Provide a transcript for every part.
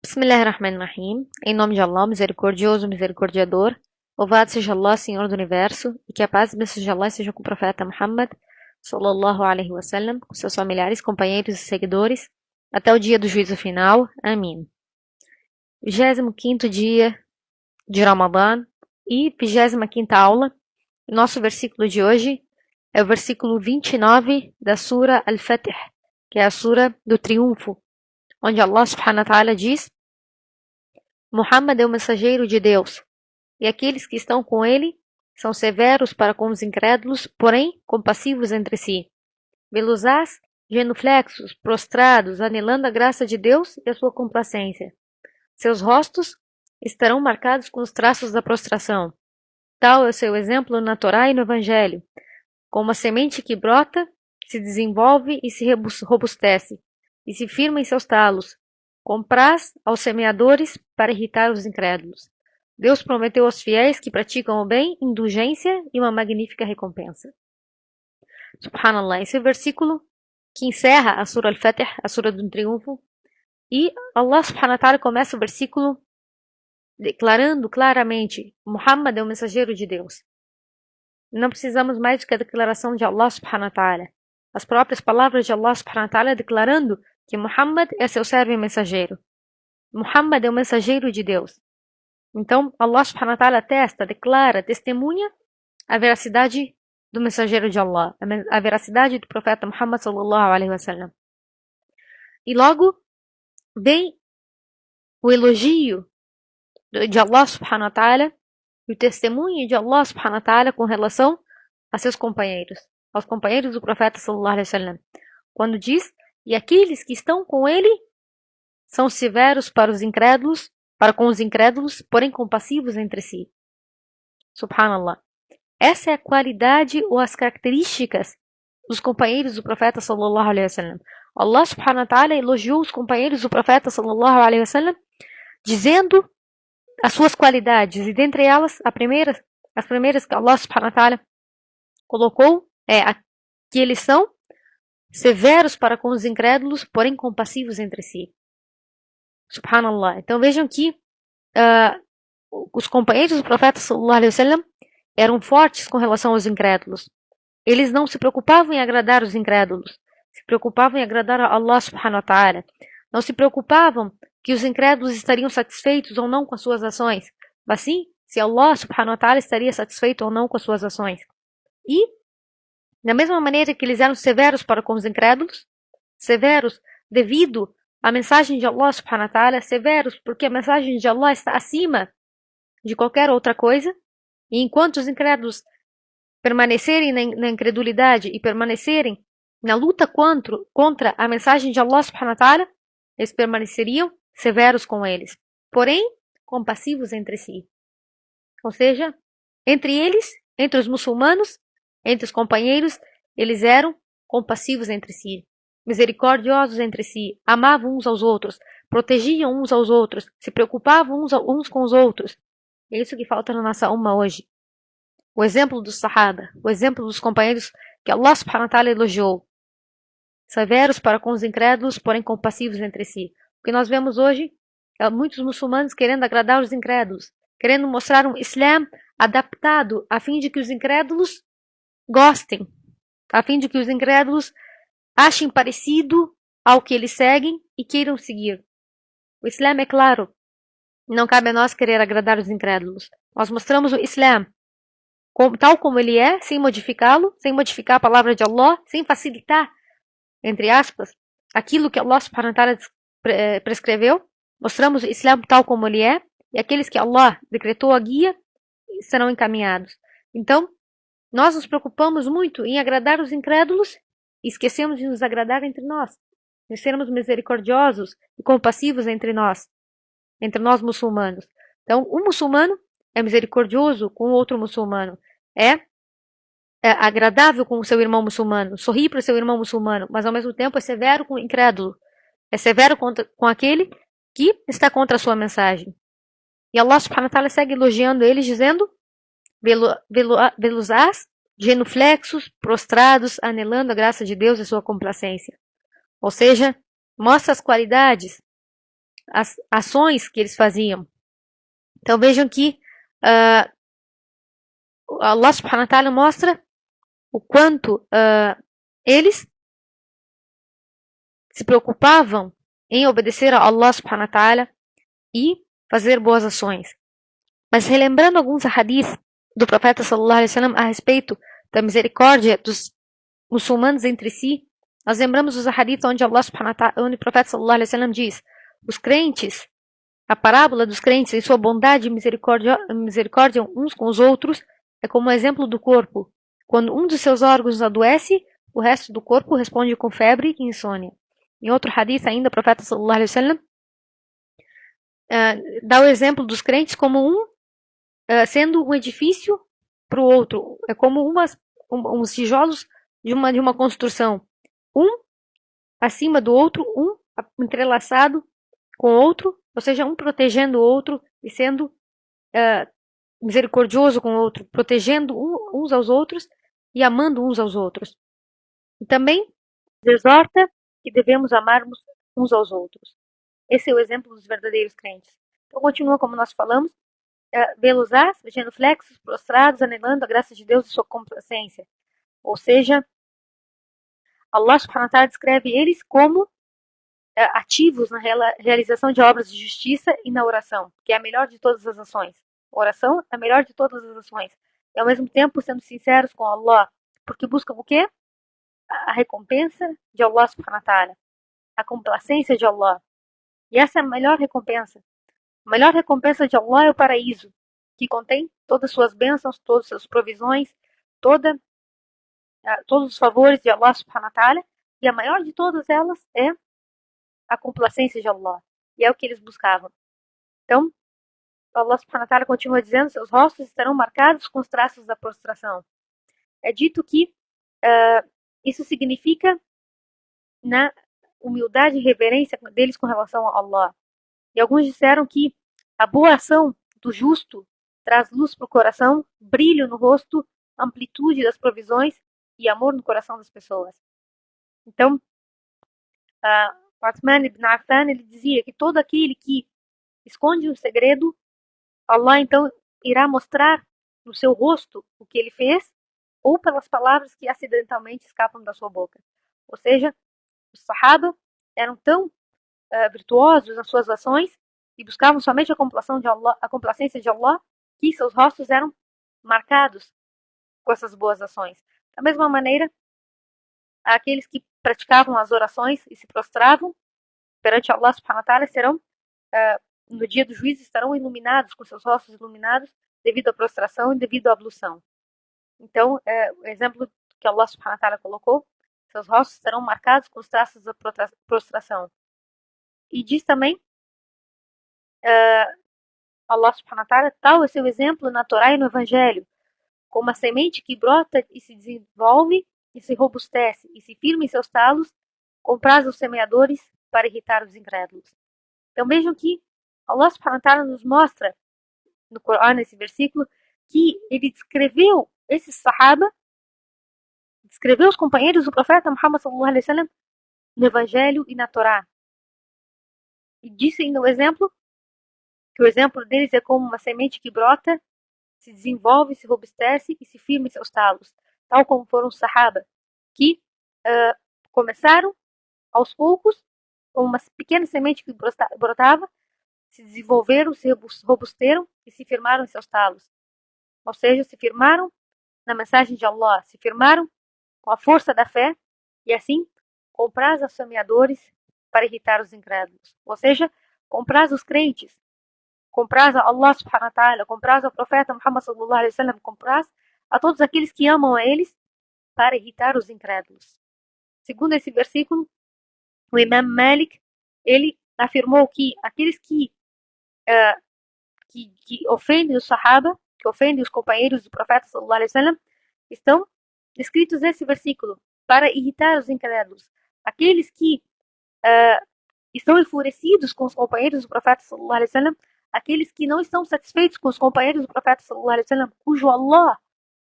Bismillahirrahmanirrahim. Em nome de Allah, misericordioso, misericordiador. Louvado seja Allah, Senhor do Universo, e que a paz e bênção seja Allah seja com o profeta Muhammad, sallallahu alaihi wasallam, com seus familiares, companheiros e seguidores, até o dia do juízo final. Amém. 25º dia de Ramadã e 25ª aula. Nosso versículo de hoje é o versículo 29 da Sura Al-Fatih, que é a Sura do Triunfo, onde Allah subhanahu wa ta'ala diz: Muhammad é o mensageiro de Deus, e aqueles que estão com ele são severos para com os incrédulos, porém compassivos entre si. Veluzás, genuflexos, prostrados, anelando a graça de Deus e a sua complacência. Seus rostos estarão marcados com os traços da prostração. Tal é o seu exemplo na Torá e no Evangelho, como a semente que brota, se desenvolve e se robustece, e se firma em seus talos, compraz aos semeadores para irritar os incrédulos. Deus prometeu aos fiéis que praticam o bem indulgência e uma magnífica recompensa. Subhanallah, esse é o versículo que encerra a Sura Al-Fatih, a Sura do Triunfo, e Allah subhanahu wa ta'ala começa o versículo declarando claramente: Muhammad é o mensageiro de Deus. Não precisamos mais do que a declaração de Allah subhanahu wa ta'ala. As próprias palavras de Allah subhanahu wa ta'ala declarando que Muhammad é seu servo e mensageiro. Muhammad é o mensageiro de Deus. Então, Allah subhanahu wa ta'ala atesta, declara, testemunha a veracidade do mensageiro de Allah, a veracidade do profeta Muhammad sallallahu alaihi wasallam. E logo vem o elogio de Allah subhanahu wa ta'ala e o testemunho de Allah subhanahu wa ta'ala com relação a seus companheiros, aos companheiros do profeta sallallahu alaihi wasallam, quando diz: e aqueles que estão com ele são severos para com os incrédulos, porém compassivos entre si. Subhanallah. Essa é a qualidade ou as características dos companheiros do profeta sallallahu alaihi wasallam. Allah subhanahu wa ta'ala elogiou os companheiros do profeta sallallahu alaihi wasallam, dizendo as suas qualidades, e dentre elas, as primeiras que Allah subhanahu wa ta'ala colocou é que eles são severos para com os incrédulos, porém compassivos entre si. Subhanallah. Então vejam que os companheiros do profeta sallallahu alaihi wasallam eram fortes com relação aos incrédulos. Eles não se preocupavam em agradar os incrédulos, se preocupavam em agradar a Allah subhanahu wa ta'ala. Não se preocupavam que os incrédulos estariam satisfeitos ou não com as suas ações, mas sim se Allah subhanahu wa ta'ala estaria satisfeito ou não com as suas ações. E, da mesma maneira que eles eram severos para com os incrédulos, severos devido à mensagem de Allah subhanahu wa ta'ala, severos porque a mensagem de Allah está acima de qualquer outra coisa, e enquanto os incrédulos permanecerem na incredulidade e permanecerem na luta contra a mensagem de Allah subhanahu wa ta'ala, eles permaneceriam severos com eles, porém compassivos entre si. Ou seja, entre eles, entre os muçulmanos, entre os companheiros, eles eram compassivos entre si, misericordiosos entre si, amavam uns aos outros, protegiam uns aos outros, se preocupavam uns com os outros. É isso que falta na nossa umma hoje. O exemplo dos Sahaba, o exemplo dos companheiros que Allah subhanahu wa ta'ala elogiou. Severos para com os incrédulos, porém compassivos entre si. O que nós vemos hoje é muitos muçulmanos querendo agradar os incrédulos, querendo mostrar um Islã adaptado a fim de que os incrédulos gostem, a fim de que os incrédulos achem parecido ao que eles seguem e queiram seguir. O Islã é claro, não cabe a nós querer agradar os incrédulos. Nós mostramos o Islã tal como ele é, sem modificá-lo, sem modificar a palavra de Allah, sem facilitar, entre aspas, aquilo que Allah subhanahu wa ta'ala prescreveu. Mostramos o Islã tal como ele é, e aqueles que Allah decretou a guia serão encaminhados. Então, nós nos preocupamos muito em agradar os incrédulos e esquecemos de nos agradar entre nós, de sermos misericordiosos e compassivos entre nós muçulmanos. Então, um muçulmano é misericordioso com o outro muçulmano, é agradável com o seu irmão muçulmano, sorri para o seu irmão muçulmano, mas ao mesmo tempo é severo com o incrédulo, é severo com aquele que está contra a sua mensagem. E Allah subhanahu wa ta'ala segue elogiando eles, dizendo: veluzás, genuflexos, prostrados, anelando a graça de Deus e sua complacência. Ou seja, mostra as qualidades as ações que eles faziam. Então vejam que Allah subhanahu wa ta'ala mostra o quanto eles se preocupavam em obedecer a Allah subhanahu wa ta'ala e fazer boas ações. Mas relembrando alguns hadiths do profeta sallallahu alaihi wasallam a respeito da misericórdia dos muçulmanos entre si, nós lembramos os hadiths onde Allah subhanahu wa ta'ala, onde o profeta sallallahu alaihi wasallam diz: os crentes, a parábola dos crentes em sua bondade e misericórdia uns com os outros é como o exemplo do corpo. Quando um dos seus órgãos adoece, o resto do corpo responde com febre e insônia. Em outro hadith ainda, o profeta sallallahu alaihi wasallam dá o exemplo dos crentes como sendo um edifício para o outro. É como uns tijolos de uma construção. Um acima do outro, um entrelaçado com o outro, ou seja, um protegendo o outro e sendo misericordioso com o outro, protegendo uns aos outros e amando uns aos outros. E também exorta que devemos amarmos uns aos outros. Esse é o exemplo dos verdadeiros crentes. Então continua como nós falamos, veluzás, genuflexos, prostrados, anelando a graça de Deus e sua complacência. Ou seja, Allah subhanahu wa ta'ala descreve eles como ativos na realização de obras de justiça e na oração, que é a melhor de todas as ações. A oração é a melhor de todas as ações. E ao mesmo tempo sendo sinceros com Allah, porque buscam o quê? A recompensa de Allah subhanahu wa ta'ala, a complacência de Allah. E essa é a melhor recompensa. A melhor recompensa de Allah é o paraíso, que contém todas as suas bênçãos, todas as suas provisões, todos os favores de Allah subhanahu wa ta'ala, e a maior de todas elas é a complacência de Allah. E é o que eles buscavam. Então, Allah subhanahu wa ta'ala continua dizendo: seus rostos estarão marcados com os traços da prostração. É dito que isso significa na humildade e reverência deles com relação a Allah. E alguns disseram que a boa ação do justo traz luz para o coração, brilho no rosto, amplitude das provisões e amor no coração das pessoas. Então, Uthman ibn Affan, ele dizia que todo aquele que esconde um segredo, Allah então irá mostrar no seu rosto o que ele fez, ou pelas palavras que acidentalmente escapam da sua boca. Ou seja, os Sahaba eram tão virtuosos nas suas ações e buscavam somente a complacência de Allah, que seus rostos eram marcados com essas boas ações. Da mesma maneira, aqueles que praticavam as orações e se prostravam perante Allah subhanahu wa ta'ala serão, no dia do juízo, estarão iluminados, com seus rostos iluminados, devido à prostração e devido à ablução. Então, o exemplo que Allah subhanahu wa ta'ala colocou, seus rostos estarão marcados com os traços da prostração. E diz também, Allah subhanahu wa ta'ala, tal é seu exemplo na Torá e no Evangelho, como a semente que brota e se desenvolve e se robustece e se firma em seus talos, compraz os semeadores para irritar os incrédulos. Então vejam que Allah subhanahu wa ta'ala nos mostra no Corão, nesse versículo, que ele descreveu esses Sahaba, descreveu os companheiros do profeta Muhammad sallallahu alaihi wasallam no Evangelho e na Torá. E disse ainda o exemplo, que o exemplo deles é como uma semente que brota, se desenvolve, se robustece e se firma em seus talos, tal como foram os Sahaba, que começaram aos poucos, com uma pequena semente que brotava, se desenvolveram, se robusteram e se firmaram em seus talos. Ou seja, se firmaram na mensagem de Allah, se firmaram com a força da fé e assim compraz aos semeadores para irritar os incrédulos. Ou seja, compraz os crentes, compraz a Allah subhanahu wa ta'ala, compraz ao profeta Muhammad sallallahu alaihi wasallam, compraz a todos aqueles que amam a eles para irritar os incrédulos. Segundo esse versículo, o Imam Malik, ele afirmou que aqueles que ofendem os Sahaba, que ofendem os companheiros do profeta sallallahu alaihi wasallam, estão descritos nesse versículo para irritar os incrédulos. Aqueles que estão enfurecidos com os companheiros do profeta sallallahu alaihi wasallam, aqueles que não estão satisfeitos com os companheiros do profeta sallallahu alaihi wasallam, cujo Allah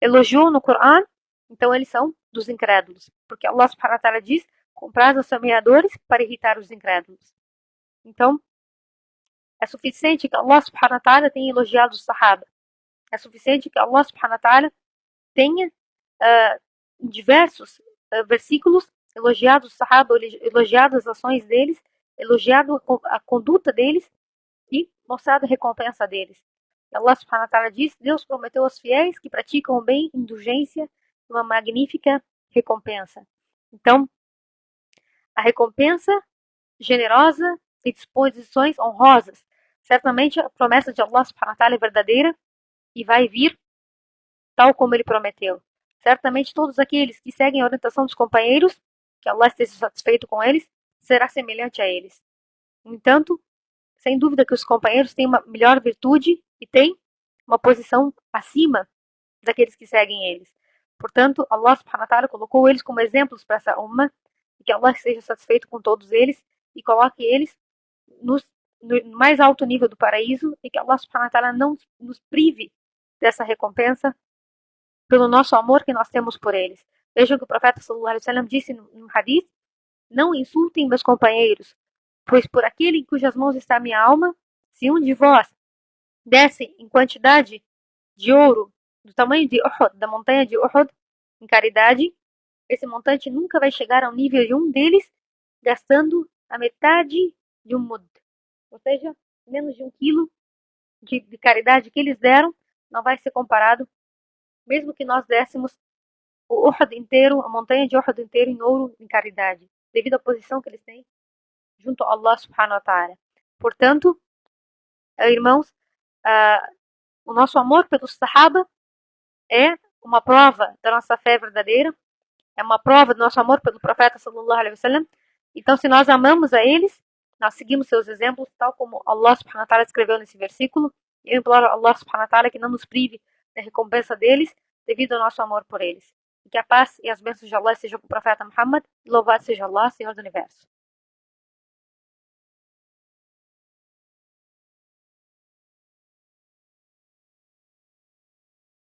elogiou no Corão, então eles são dos incrédulos, porque Allah subhanahu wa ta'ala diz: compraz os semeadores para irritar os incrédulos. Então, É suficiente que Allah subhanahu wa ta'ala tenha elogiado os sahaba. É suficiente que Allah subhanahu wa ta'ala tenha em diversos versículos elogiado os sahaba, elogiado as ações deles, elogiado a conduta deles e mostrado a recompensa deles. E Allah subhanahu wa ta'ala diz: Deus prometeu aos fiéis que praticam o bem indulgência e uma magnífica recompensa. Então, a recompensa generosa e disposições honrosas. Certamente a promessa de Allah subhanahu wa ta'ala é verdadeira e vai vir tal como ele prometeu. Certamente todos aqueles que seguem a orientação dos companheiros, que Allah esteja satisfeito com eles, será semelhante a eles. No entanto, sem dúvida que os companheiros têm uma melhor virtude e têm uma posição acima daqueles que seguem eles. Portanto, Allah subhanahu wa ta'ala colocou eles como exemplos para essa umma, e que Allah esteja satisfeito com todos eles e coloque eles no mais alto nível do paraíso, e que Allah subhanahu wa ta'ala não nos prive dessa recompensa pelo nosso amor que nós temos por eles. Vejam que o profeta sallallahu alaihi wasallam disse no hadith: não insultem meus companheiros, pois por aquele em cujas mãos está minha alma, se um de vós desse em quantidade de ouro do tamanho de Uhud, da montanha de Uhud, em caridade, esse montante nunca vai chegar ao nível de um deles gastando a metade de um mud. Ou seja, menos de 1 quilo de caridade que eles deram não vai ser comparado, mesmo que nós dessemos o Uhud inteiro, a montanha de Uhud inteiro em ouro, em caridade, devido à posição que eles têm junto a Allah subhanahu wa ta'ala. Portanto, irmãos, o nosso amor pelos sahaba é uma prova da nossa fé verdadeira, é uma prova do nosso amor pelo profeta sallallahu alaihi wasallam. Então, se nós amamos a eles, nós seguimos seus exemplos, tal como Allah subhanahu wa ta'ala escreveu nesse versículo. Eu imploro a Allah subhanahu wa ta'ala que não nos prive da recompensa deles, devido ao nosso amor por eles. E que a paz e as bênçãos de Allah sejam com o profeta Muhammad. Louvado seja Allah, Senhor do Universo.